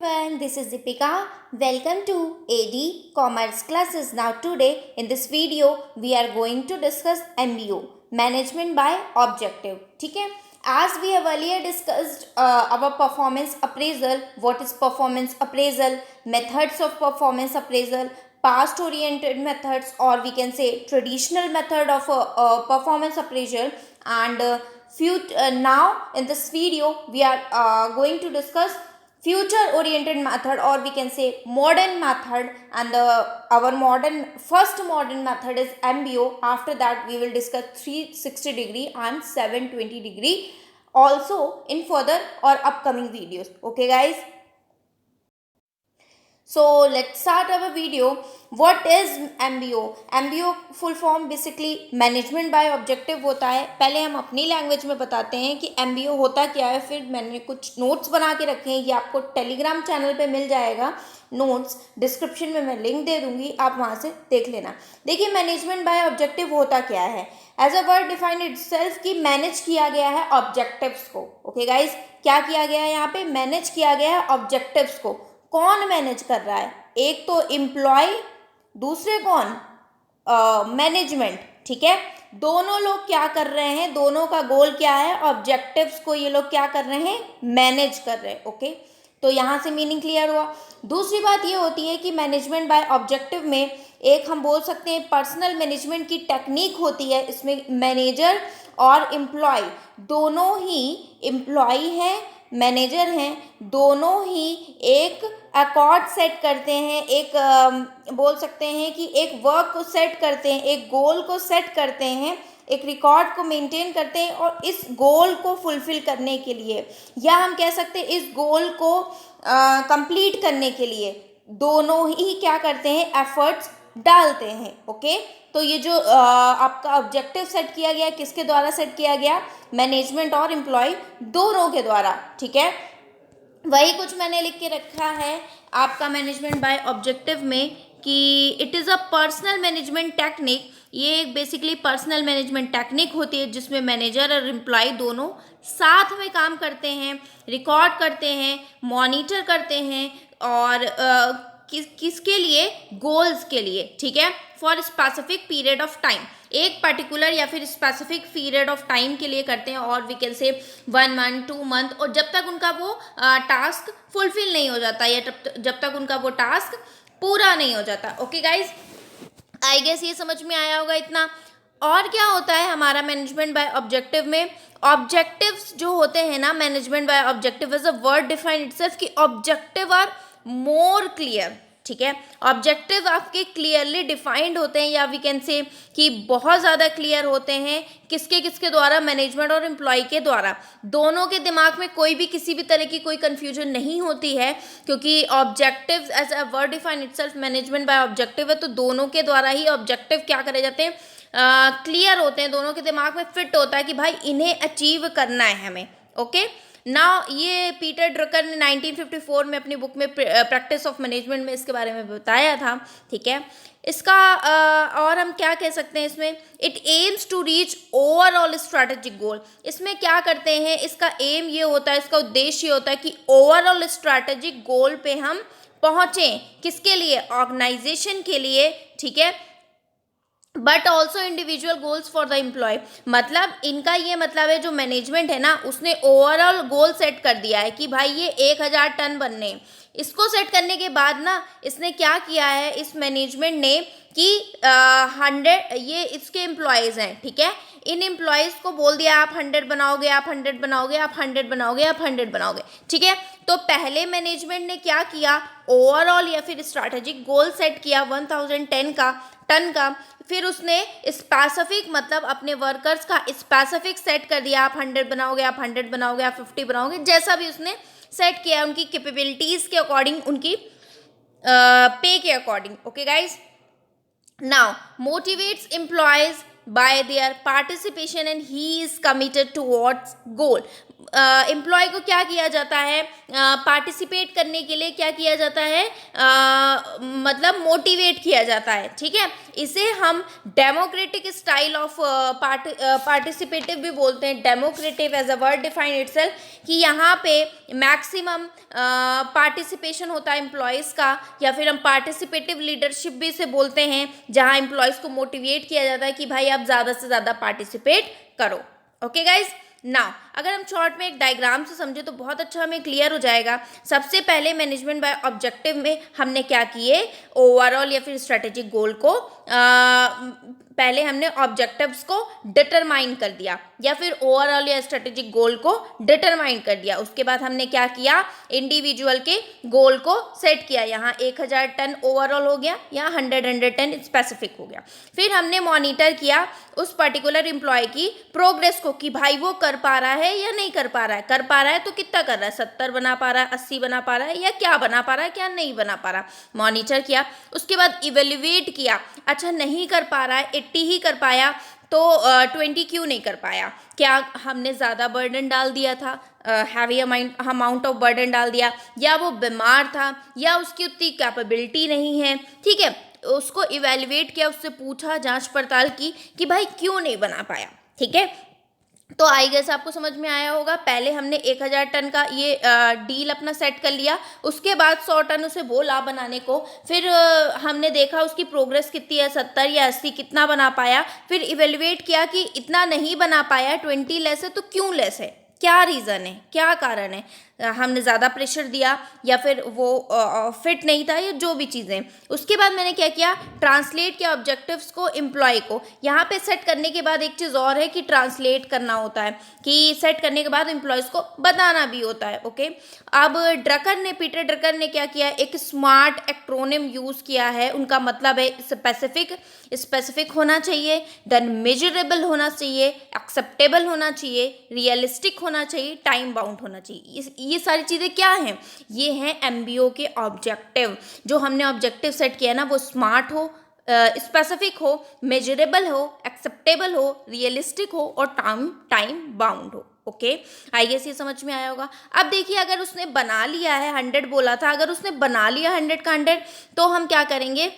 Everyone, this is Deepika. Welcome to AD Commerce classes. Now today in this video we are going to discuss MBO, Management by Objective. ठीक है, as we have earlier discussed our performance appraisal, what is performance appraisal, methods of performance appraisal, past oriented methods, or we can say traditional method of performance appraisal, and now in this video we are going to discuss future oriented method, or we can say modern method, and first modern method is MBO. After that we will discuss 360 degree and 720 degree also in further or upcoming videos. Okay guys, so let's start our video. What is MBO? MBO full form basically management by objective होता है. पहले हम अपनी language में बताते हैं कि MBO होता क्या है, फिर मैंने कुछ नोट्स बना के रखे हैं, ये आपको टेलीग्राम चैनल पे मिल जाएगा. नोट्स डिस्क्रिप्शन में मैं लिंक दे दूंगी, आप वहाँ से देख लेना. देखिए, मैनेजमेंट बाय ऑब्जेक्टिव होता क्या है. As a word defined itself कि मैनेज किया गया है ऑब्जेक्टिव्स को. ओके गाइज, क्या किया गया है यहाँ पे? मैनेज किया गया है ऑब्जेक्टिव्स को. कौन मैनेज कर रहा है? एक तो एम्प्लॉय, दूसरे कौन? मैनेजमेंट. ठीक है, दोनों लोग क्या कर रहे हैं, दोनों का गोल क्या है? ऑब्जेक्टिव्स को ये लोग क्या कर रहे हैं? मैनेज कर रहे हैं. ओके, तो यहाँ से मीनिंग क्लियर हुआ. दूसरी बात ये होती है कि मैनेजमेंट बाय ऑब्जेक्टिव में एक हम बोल सकते हैं पर्सनल मैनेजमेंट की टेक्निक होती है. इसमें मैनेजर और एम्प्लॉय दोनों ही, एम्प्लॉय हैं, मैनेजर हैं, दोनों ही एक अकॉर्ड सेट करते हैं, एक बोल सकते हैं कि एक वर्क को सेट करते हैं, एक गोल को सेट करते हैं, एक रिकॉर्ड को मेंटेन करते हैं, और इस गोल को फुलफिल करने के लिए, या हम कह सकते हैं इस गोल को कंप्लीट करने के लिए दोनों ही क्या करते हैं? एफर्ट्स डालते हैं. ओके, तो ये जो आपका ऑब्जेक्टिव सेट किया गया, किसके द्वारा सेट किया गया? मैनेजमेंट और एम्प्लॉय दोनों के द्वारा. ठीक है, वही कुछ मैंने लिख के रखा है आपका मैनेजमेंट बाय ऑब्जेक्टिव में कि it is a personal management technique. ये एक बेसिकली पर्सनल मैनेजमेंट टेक्निक होती है जिसमें मैनेजर और एम्प्लॉय दोनों साथ में काम करते हैं, रिकॉर्ड करते हैं, मॉनिटर करते हैं, और किसके लिए? गोल्स के लिए. ठीक है, for specific period of time, एक पर्टिकुलर या फिर स्पेसिफिक पीरियड ऑफ टाइम के लिए करते हैं, और we can say 1 month 2 month, और जब तक उनका वो टास्क फुलफिल नहीं हो जाता, या जब तक उनका वो टास्क पूरा नहीं हो जाता. ओके गाइज, आई गेस ये समझ में आया होगा इतना. और क्या होता है हमारा मैनेजमेंट बाय ऑब्जेक्टिव में? ऑब्जेक्टिव्स जो होते हैं ना, management by objective as a word define itself कि ऑब्जेक्टिव आर मोर क्लियर. ठीक है, ऑब्जेक्टिव आपके क्लियरली डिफाइंड होते हैं, या वी कैन से कि बहुत ज़्यादा क्लियर होते हैं. किसके किसके द्वारा? मैनेजमेंट और एम्प्लॉय के द्वारा. दोनों के दिमाग में कोई भी किसी भी तरह की कोई कन्फ्यूजन नहीं होती है, क्योंकि objective as a word define itself management by objective है, तो दोनों के द्वारा ही ऑब्जेक्टिव क्या करे जाते हैं? क्लियर होते हैं, दोनों के दिमाग में फिट होता है कि भाई इन्हें अचीव करना है हमें. ओके, नाउ ये पीटर ड्रकर ने 1954 में अपनी बुक में प्रैक्टिस ऑफ मैनेजमेंट में इसके बारे में बताया था. ठीक है, इसका और हम क्या कह सकते हैं इसमें? It aims to reach overall strategic goal. इसमें क्या करते हैं? इसका एम ये होता है, इसका उद्देश्य ये होता है कि ओवरऑल स्ट्रैटेजिक गोल पे हम पहुँचें. किसके लिए? ऑर्गेनाइजेशन के लिए. ठीक है, but also individual goals for the employee. मतलब इनका ये मतलब है, जो मैनेजमेंट है ना, उसने ओवरऑल गोल सेट कर दिया है कि भाई ये 1000 टन बनने. इसको सेट करने के बाद ना इसने क्या किया है, इस मैनेजमेंट ने कि 100 ये इसके एम्प्लॉयज़ हैं. ठीक है, इन एम्प्लॉयज़ को बोल दिया आप 100 बनाओगे, आप 100 बनाओगे, आप 100 बनाओगे, आप 100 बनाओगे. ठीक है, तो पहले मैनेजमेंट ने क्या किया? ओवरऑल या फिर स्ट्रैटेजिक गोल सेट किया 1010 का टन का. फिर उसने स्पेसिफिक, मतलब अपने वर्कर्स का स्पेसिफिक सेट कर दिया, आप 100 बनाओगे, आप 100 बनाओगे, आप 50 बनाओगे, जैसा भी उसने सेट किया उनकी कैपेबिलिटीज़ के अकॉर्डिंग, उनकी पे के according. Okay guys, now motivates employees by their participation and he is committed towards goal. Employee को क्या किया जाता है, पार्टिसिपेट करने के लिए क्या किया जाता है, मतलब मोटिवेट किया जाता है, ठीक है। इसे हम डेमोक्रेटिक स्टाइल ऑफ पार्टिसिपेटिव भी बोलते हैं। Democratic as a word define itself, कि यहाँ पे मैक्सिमम पार्टिसिपेशन होता है एम्प्लॉयज़ का, या फिर हम पार्टिसिपेटिव लीडरशिप भी इसे बोलते हैं, जहाँ एम्प्लॉयज़ को मोटिवेट किया जाता है कि भाई आप ज़्यादा से ज़्यादा पार्टिसिपेट करो। ओके गाइज, नाउ अगर हम शॉर्ट में एक डायग्राम से समझे तो बहुत अच्छा हमें क्लियर हो जाएगा। सबसे पहले मैनेजमेंट बाय ऑब्जेक्टिव में हमने क्या किए, ओवरऑल या फिर स्ट्रेटेजिक गोल को पहले हमने ऑब्जेक्टिव्स को डिटरमाइन कर दिया, या फिर ओवरऑल या स्ट्रेटेजिक गोल को डिटरमाइन कर दिया। उसके बाद हमने क्या किया, इंडिविजुअल के गोल को सेट किया। यहाँ 1000 टन ओवरऑल हो गया, यहाँ 100 टन स्पेसिफिक हो गया। फिर हमने मॉनिटर किया उस पर्टिकुलर एम्प्लॉय की प्रोग्रेस को, कि भाई वो कर पा रहा है या नहीं कर पा रहा है। कर पा रहा है तो कितना कर रहा है, 70 बना पा रहा है, 80 बना पा रहा है, या क्या बना पा रहा है, क्या नहीं बना पा रहा। मॉनिटर किया, उसके बाद इवेल्युएट किया, अच्छा नहीं कर पा रहा है, 80 ही कर पाया तो 20 क्यों नहीं कर पाया। क्या हमने ज़्यादा बर्डन डाल दिया था, हैवी अमाउंट ऑफ बर्डन डाल दिया, या वो बीमार था, या उसकी उतनी कैपेबिलिटी नहीं है, ठीक है। उसको इवेल्युएट किया, उससे पूछा, जांच पड़ताल की कि भाई क्यों नहीं बना पाया, ठीक है। तो आई गेस आपको समझ में आया होगा। पहले हमने 1000 टन का ये डील अपना सेट कर लिया, उसके बाद 100 टन उसे बोला बनाने को। फिर हमने देखा उसकी प्रोग्रेस कितनी है, 70 या 80 कितना बना पाया। फिर इवेल्युएट किया कि इतना नहीं बना पाया, 20 लेस है, तो क्यों लेस है, क्या रीज़न है, क्या कारण है, हमने ज़्यादा प्रेशर दिया या फिर वो फिट नहीं था, या जो भी चीज़ें। उसके बाद मैंने क्या किया, ट्रांसलेट किया ऑब्जेक्टिव्स को एम्प्लॉय को। यहाँ पे सेट करने के बाद एक चीज़ और है कि ट्रांसलेट करना होता है, कि सेट करने के बाद एम्प्लॉयज़ को बताना भी होता है। ओके, अब पीटर ड्रकर ने क्या किया, एक स्मार्ट एक्रोनिम यूज़ किया है। उनका मतलब है स्पेसिफिक होना चाहिए, देन मेजरेबल होना चाहिए, एक्सेप्टेबल होना चाहिए, रियलिस्टिक होना चाहिए, टाइम बाउंड होना चाहिए। ये सारी चीज़ें क्या हैं, ये हैं एमबीओ के ऑब्जेक्टिव। जो हमने ऑब्जेक्टिव सेट किया ना, वो स्मार्ट हो, स्पेसिफिक हो, मेजरेबल हो, एक्सेप्टेबल हो, रियलिस्टिक हो, और टाइम बाउंड हो। ओके, आई गेस ये समझ में आया होगा। अब देखिए, अगर उसने बना लिया है, 100 बोला था, अगर उसने बना लिया 100 का 100, तो हम क्या करेंगे,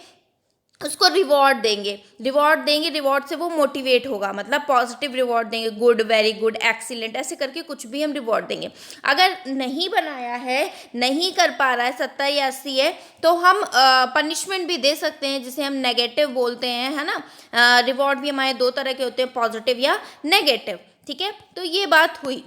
उसको रिवॉर्ड देंगे। रिवॉर्ड से वो मोटिवेट होगा, मतलब पॉजिटिव रिवॉर्ड देंगे, गुड, वेरी गुड, एक्सीलेंट, ऐसे करके कुछ भी हम रिवॉर्ड देंगे। अगर नहीं बनाया है, नहीं कर पा रहा है, 70 या 80 है, तो हम पनिशमेंट भी दे सकते हैं, जिसे हम नेगेटिव बोलते हैं, है ना। रिवॉर्ड भी हमारे 2 तरह के होते हैं, पॉजिटिव या नेगेटिव, ठीक है। तो ये बात हुई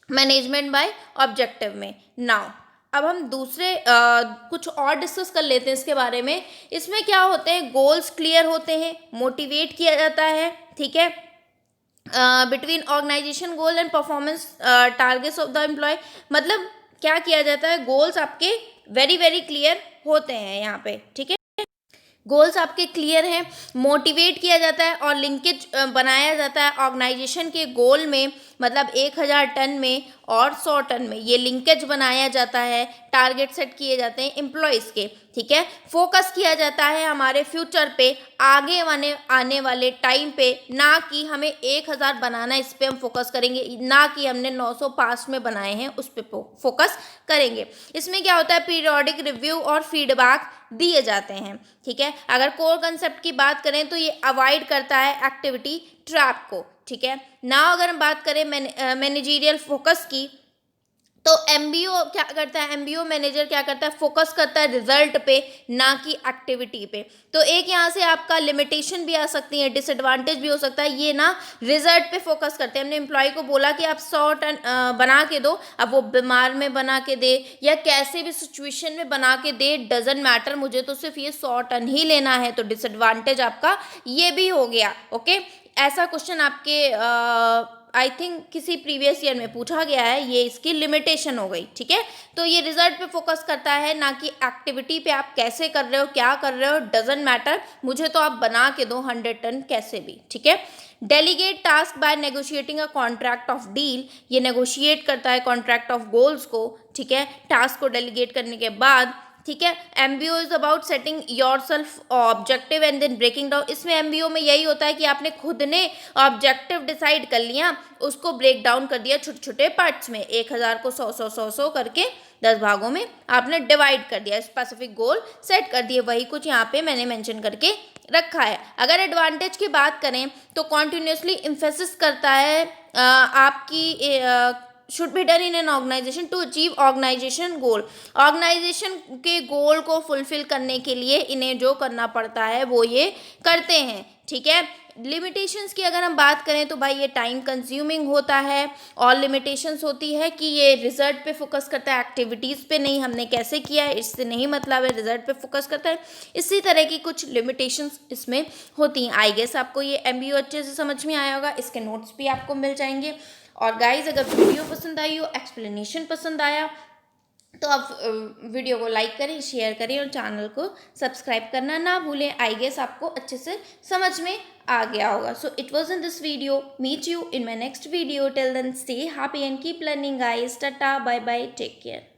मैनेजमेंट बाय ऑब्जेक्टिव में। नाउ अब हम दूसरे कुछ और डिस्कस कर लेते हैं इसके बारे में। इसमें क्या होते हैं, गोल्स क्लियर होते हैं, मोटिवेट किया जाता है, ठीक है, between organisation goal and performance targets of the employee. मतलब क्या किया जाता है, गोल्स आपके वेरी वेरी क्लियर होते हैं यहाँ पे, ठीक है। गोल्स आपके क्लियर हैं, मोटिवेट किया जाता है और लिंकेज बनाया जाता है ऑर्गेनाइजेशन के गोल में, मतलब 1000 टन में और 100 टन में ये लिंकेज बनाया जाता है, टारगेट सेट किए जाते हैं एम्प्लॉयज़ के, ठीक है। फोकस किया जाता है हमारे फ्यूचर पे, आगे आने वाले टाइम पे, ना कि हमें 1000 बनाना है इस पर हम फोकस करेंगे, ना कि हमने 900 पास्ट में बनाए हैं उस पर फोकस करेंगे। इसमें क्या होता है, पीरियोडिक रिव्यू और फीडबैक दिए जाते हैं, ठीक है। अगर कोर कंसेप्ट की बात करें तो ये अवॉइड करता है एक्टिविटी ट्रैप को, ठीक है ना। अगर हम बात करें मैनेजरियल फोकस की, तो एमबीओ क्या करता है, एमबीओ मैनेजर क्या करता है, फोकस करता है रिजल्ट पे, ना कि एक्टिविटी पे। तो एक यहाँ से आपका लिमिटेशन भी आ सकती है, डिसएडवांटेज भी हो सकता है, ये ना रिजल्ट पे फोकस करते हैं। हमने एम्प्लॉय को बोला कि आप 100 टन बना के दो, अब वो बीमार में बना के दे या कैसे भी सिचुएशन में बना के दे, डजेंट मैटर, मुझे तो सिर्फ ये 100 टन ही लेना है, तो डिसएडवांटेज आपका ये भी हो गया। ओके, ऐसा क्वेश्चन आपके आई थिंक किसी प्रीवियस ईयर में पूछा गया है, ये इसकी लिमिटेशन हो गई, ठीक है। तो ये रिजल्ट पे फोकस करता है, ना कि एक्टिविटी पे, आप कैसे कर रहे हो, क्या कर रहे हो, डजेंट मैटर, मुझे तो आप बना के दो 100 टन कैसे भी, ठीक है। Delegate task by negotiating a contract of deal, ये नेगोशिएट करता है कॉन्ट्रैक्ट ऑफ गोल्स को, ठीक है। टास्क को डेलीगेट करने के बाद ठीक है। MBO is about setting yourself objective and then breaking down. इसमें एमबीओ में यही होता है कि आपने खुद ने ऑब्जेक्टिव डिसाइड कर लिया, उसको ब्रेक डाउन कर दिया छोटे छोटे पार्ट्स में, 1000 को 100 करके 10 भागों में आपने डिवाइड कर दिया, स्पेसिफिक गोल सेट कर दिए। वही कुछ यहाँ पे मैंने मेंशन करके रखा है। अगर एडवांटेज की बात करें तो कॉन्टिन्यूसली इम्फेसिस करता है आपकी should be done in an organisation to achieve organisation goal. Organisation के गोल को फुलफिल करने के लिए इन्हें जो करना पड़ता है वो ये करते हैं, ठीक है। लिमिटेशंस की अगर हम बात करें तो भाई ये टाइम कंज्यूमिंग होता है, और लिमिटेशंस होती है कि ये रिजल्ट पे फोकस करता है, एक्टिविटीज़ पे नहीं, हमने कैसे किया है इससे नहीं मतलब है, रिजल्ट पे फोकस करता है। इसी तरह की कुछ लिमिटेशंस इसमें होती हैं। आई गेस आपको ये एमबीओ अच्छे से समझ में आया होगा, इसके नोट्स भी आपको मिल जाएंगे। और गाइज अगर वीडियो पसंद आई हो, एक्सप्लेनेशन पसंद आया तो आप वीडियो को लाइक करें, शेयर करें और चैनल को सब्सक्राइब करना ना भूलें। आई गेस आपको अच्छे से समझ में आ गया होगा। So it was in this video, meet you in my next video, till then stay happy and keep learning guys. Tata, bye bye, take care.